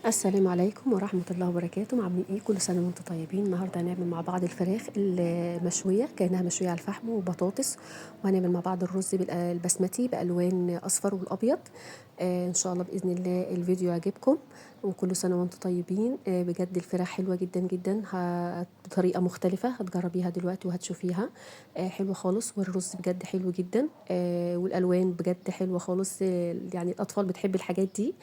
السلام عليكم ورحمة الله وبركاته. عاملين ايه؟ كل سنة وانتم طيبين. النهاردة هنعمل مع بعض الفراخ المشوية كأنها مشوية على الفحم وبطاطس، وهنعمل مع بعض الرز البسمتي بألوان أصفر والأبيض. إن شاء الله بإذن الله الفيديو يعجبكم، وكل سنة وانتم طيبين. بجد الفراخ حلوة جدا جدا، بطريقة مختلفة هتجربيها دلوقتي وهتشوفيها. حلوة خالص، والرز بجد حلو جدا. والألوان بجد حلوة خالص. يعني الأطفال بتحب الحاجات دي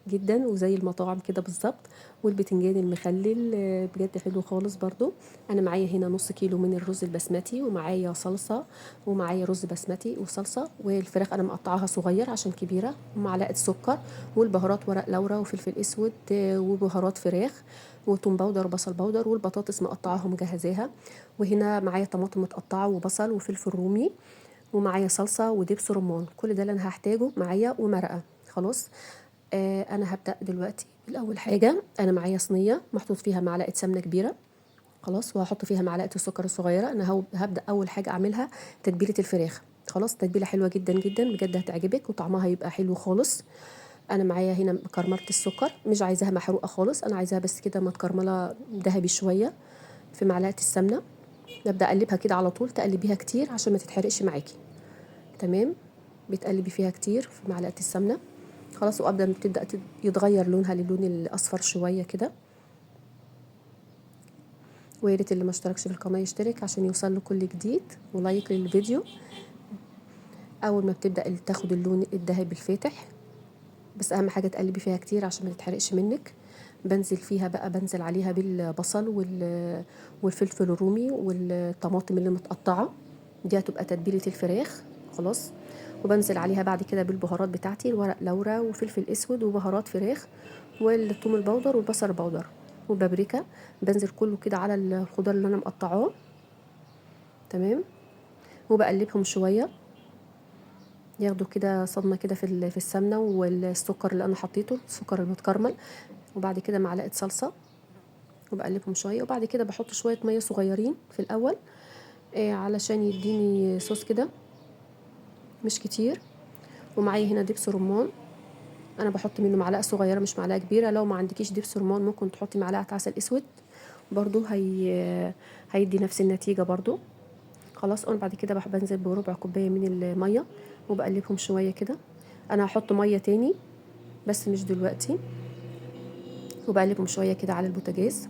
جدا، وزي المطاعم كده بالظبط. والبتنجان المخلل بجد حلو خالص برضو. انا معايا هنا نص كيلو من الرز البسمتي، ومعايا صلصه، ومعايا رز بسمتي وصلصه، والفراخ انا مقطعاها صغير عشان كبيره، ومعلقه سكر، والبهارات ورق لورا وفلفل اسود وبهارات فراخ وتوم باودر وبصل باودر، والبطاطس مقطعاها ومجهزاها. وهنا معايا طماطم متقطعه وبصل وفلفل رومي، ومعايا صلصه ودبس رمان. كل ده اللي انا هحتاجه معايا، ومرقه. خلاص. انا هبدأ دلوقتي بالاول حاجة. انا معايا صينية محطوط فيها معلقة سمنة كبيرة، خلاص، وهحط فيها معلقة السكر الصغيرة. انا هبدأ اول حاجة اعملها تتبيلة الفراخ. خلاص، تتبيلة حلوة جدا جدا بجد، هتعجبك وطعمها هيبقى حلو خالص. انا معايا هنا كرملة السكر، مش عايزاها محروقة خالص، انا عايزاها بس كده متكرملة ذهبي شوية في معلقة السمنة. نبدأ اقلبها كده على طول، تقلبيها كتير عشان ما تتحرقش معاكي. تمام. بتقلبي فيها كتير في معلقة السمنة. خلاص، وابدا بتبدا يتغير لونها للون الاصفر شويه كده. ويا ريت اللي ما اشتركش في القناه يشترك عشان يوصل له كل جديد، ولايك للفيديو. اول ما بتبدا تاخد اللون الذهبي الفاتح، بس اهم حاجه تقلبي فيها كتير عشان ما تتحرقش منك. بنزل عليها بالبصل والفلفل الرومي والطماطم اللي متقطعه. دي هتبقى تتبيله الفراخ. خلاص. وبنزل عليها بعد كده بالبهارات بتاعتي، الورق لورا وفلفل اسود وبهارات فراخ والثوم البودر والبصل البودر وبابريكا. بنزل كله كده على الخضار اللي انا مقطعاه. تمام. وبقلبهم شويه، ياخدوا كده صدمه كده في السمنه والسكر اللي انا حطيته، السكر المتكرمل. وبعد كده معلقه صلصه، وبقلبهم شويه. وبعد كده بحط شويه ميه صغيرين في الاول، علشان يديني صوص كده، مش كتير. ومعايا هنا دبس رمان، انا بحط منه معلقه صغيره مش معلقه كبيره. لو ما عندكيش دبس رمان ممكن تحطي معلقه عسل اسود برضو، هيدي نفس النتيجه برضو. خلاص. انا بعد كده بنزل بربع كوبايه من الميه، وبقلبهم شويه كده. انا هحط ميه تاني بس مش دلوقتي. وبقلبهم شويه كده على البوتاجاز.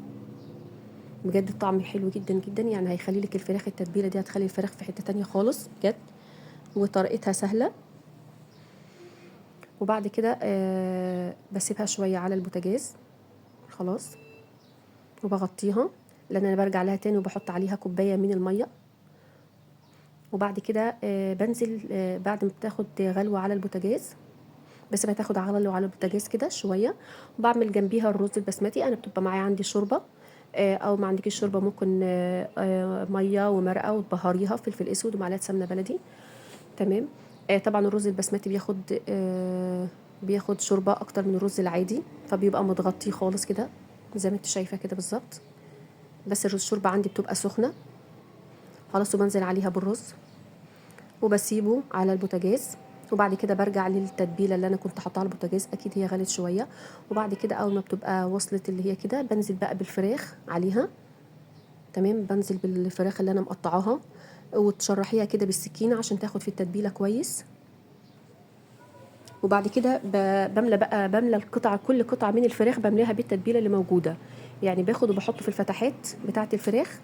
بجد الطعم حلو جدا جدا، يعني هيخلي لك الفراخ، التتبيله دي هتخلي الفراخ في حته تانية خالص بجد، وطريقتها سهله. وبعد كده بسيبها شويه على البوتاجاز. خلاص. وبغطيها، لان انا برجع لها تاني وبحط عليها كوبايه من الميه. وبعد كده بنزل بعد ما بتاخد غلوه على البوتاجاز، بس بتاخد غلوه على البوتاجاز كده شويه. وبعمل جنبيها الرز البسمتي. انا بتبقى معايا عندي شوربه، او ما عندكيش شوربه ممكن ميه ومرقه وتبهريها فلفل اسود ومعلقه سمنه بلدي. تمام. طبعا الرز البسمتي بياخد شوربه اكتر من الرز العادي، فبيبقى متغطي خالص كده زي ما انت شايفه كده بالظبط. بس الشوربه عندي بتبقى سخنه. خلاص. وبنزل عليها بالرز، وبسيبه على البوتاجاز. وبعد كده برجع للتتبيله اللي انا كنت حاطاها على البوتاجاز، اكيد هي غلت شويه. وبعد كده اول ما بتبقى وصلت اللي هي كده، بنزل بقى بالفراخ عليها. تمام. بنزل بالفراخ اللي انا مقطعاها، وتشرحيها كده بالسكينه عشان تاخد في التتبيله كويس. وبعد كده بملى القطعه، كل قطعه من الفراخ بملاها بالتتبيله اللي موجوده. يعني باخد وبحط في الفتحات بتاعه الفراخ.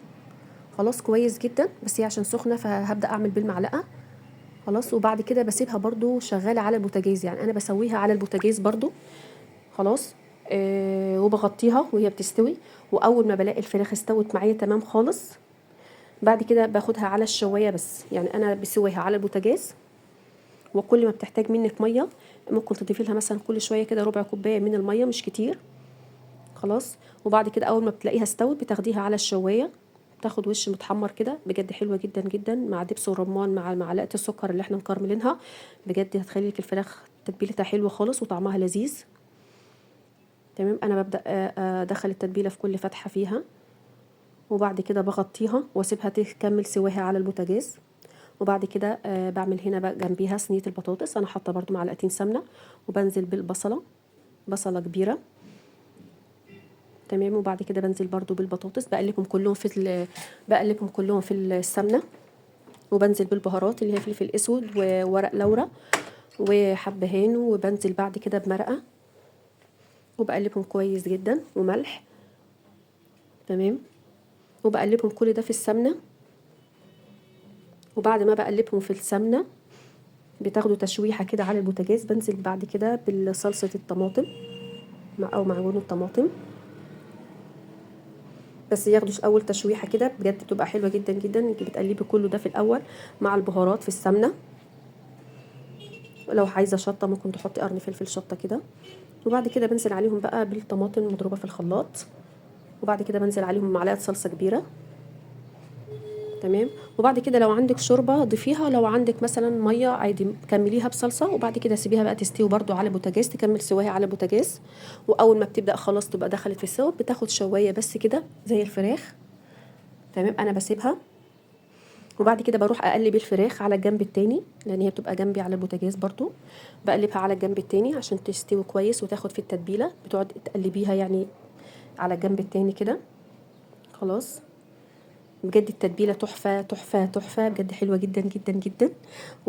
خلاص كويس جدا، بس هي عشان سخنه فهبدا اعمل بالمعلقه. خلاص. وبعد كده بسيبها برضو شغالة على البوتاجاز، يعني أنا بسويها على البوتاجاز برضو. خلاص. وبغطيها وهي بتستوي. وأول ما بلاقي الفراخ استوت معايا تمام خالص، بعد كده باخدها على الشواية. بس يعني أنا بسويها على البوتاجاز. وكل ما بتحتاج منك مية ممكن تضيفي لها مثلا كل شوية كده ربع كوباية من المية، مش كتير. خلاص. وبعد كده أول ما بتلاقيها استوت بتاخديها على الشواية، تاخد وش متحمر كده بجد، حلوه جدا جدا مع دبس ورمان مع معلقه السكر اللي احنا مكرملينها. بجد هتخلي لك الفراخ تتبيلتها حلوه خالص وطعمها لذيذ. تمام. انا ببدا ادخل التتبيله في كل فتحه فيها، وبعد كده بغطيها واسيبها تكمل سواها على البوتاجاز. وبعد كده بعمل هنا بقى جنبيها صينيه البطاطس. انا حاطه برضو معلقتين سمنه، وبنزل بالبصله، بصله كبيره. تمام. وبعد كده بنزل برضو بالبطاطس، بقلبهم كلهم في السمنه، وبنزل بالبهارات اللي هي فلفل اسود وورق لورا وحبهان، وبنزل بعد كده بمرقه وبقلبهم كويس جدا وملح. تمام. وبقلبهم كل ده في السمنه. وبعد ما بقلبهم في السمنه بتاخدوا تشويحه كده على البوتاجاز، بنزل بعد كده بالصلصه الطماطم او معجون الطماطم، بس ياخدوا اول تشويحه كده بجد بتبقى حلوه جدا جدا. انت بتقلبي كله ده في الاول مع البهارات في السمنه. لو عايزه شطه ممكن تحطي قرن فلفل شطه كده. وبعد كده بنزل عليهم بقى بالطماطم المضروبه في الخلاط، وبعد كده بنزل عليهم معلقه صلصه كبيره. تمام. وبعد كده لو عندك شوربه ضيفيها، لو عندك مثلا ميه عادي كمليها بصلصه، وبعد كده سيبيها بقى تستوي برده على بوتاجاز، تكمل سواها على بوتاجاز. واول ما بتبدا خلاص تبقى دخلت في السوا، بتاخد شوايه بس كده زي الفراخ. تمام. انا بسيبها، وبعد كده بروح اقلب الفراخ على الجنب التاني، لان هي بتبقى جنبي على البوتاجاز برضو. بقلبها على الجنب التاني عشان تستوي كويس وتاخد في التتبيله، بتقعد تقلبيها يعني على الجنب التاني كده. خلاص. بجد التتبيله تحفه تحفه تحفه بجد، حلوه جدا جدا جدا.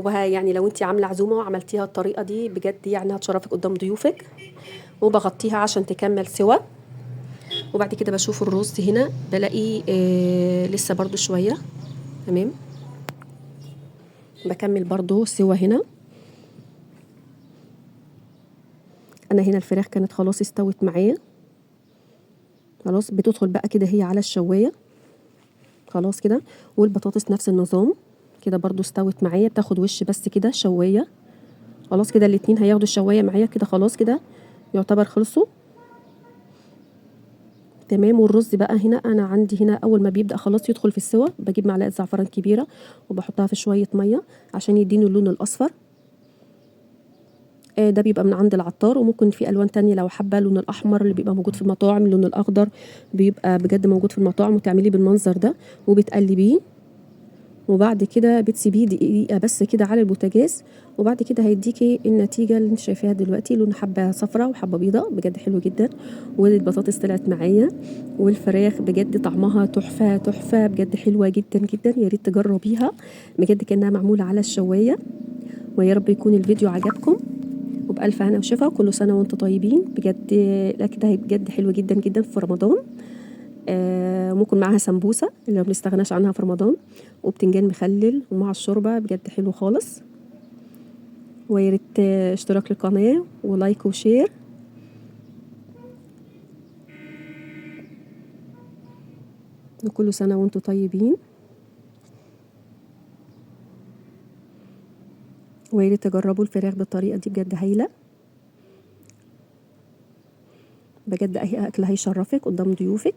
يعني لو انت عامله عزومه وعملتيها الطريقه دي بجد يعني هتشرفك قدام ضيوفك. وبغطيها عشان تكمل سوا. وبعد كده بشوف الرز هنا بلاقي لسه برضو شويه. تمام. بكمل برضو سوا هنا. انا هنا الفراخ كانت خلاص استوت معايا، خلاص بتدخل بقى كده هي على الشوايه. خلاص كده. والبطاطس نفس النظام كده برضو استوت معايا، بتاخد وش بس كده شوايه. خلاص كده الاتنين هياخدوا الشوايه معايا كده، خلاص كده يعتبر خلصوا. تمام. والرز بقى هنا انا عندي هنا اول ما بيبدا خلاص يدخل في السوا، بجيب معلقه زعفران كبيره وبحطها في شويه ميه عشان يديني اللون الاصفر. ده بيبقى من عند العطار، وممكن في الوان تانية لو حابه، اللون الاحمر اللي بيبقى موجود في المطاعم، اللون الاخضر بيبقى بجد موجود في المطاعم، وتعمليه بالمنظر ده وبتقلبيه. وبعد كده بتسيبيه دقيقه بس كده على البوتاجاز، وبعد كده هيديكي النتيجه اللي انت شايفاها دلوقتي، لون حبه صفراء وحبه بيضاء بجد حلو جدا. والبطاطس طلعت معايا، والفراخ بجد طعمها تحفه تحفه بجد حلوه جدا جدا، يا ريت تجربيها بجد كانها معموله على الشوايه. ويا رب يكون الفيديو عجبكم، وبألف هنا وشفا، كل سنة وانتم طيبين بجد. الأكل ده بجد حلو جدا جدا في رمضان. ممكن معاها سمبوسة اللي ما بنستغناش عنها في رمضان، وبتنجان مخلل ومع الشوربة بجد حلو خالص. ويا ريت اشتراك للقناة ولايك وشير. وكل سنة وانتم طيبين. ويا ريت تجربوا الفراخ بالطريقة دي بجد هايلة. بجد أي أكل هيشرفك قدام ضيوفك.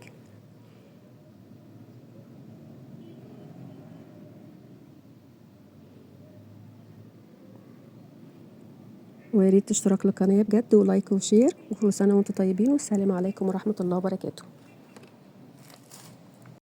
ويا ريت اشتراك للقناة بجد ولايك وشير. وكل سنة وانتم طيبين، والسلام عليكم ورحمة الله وبركاته.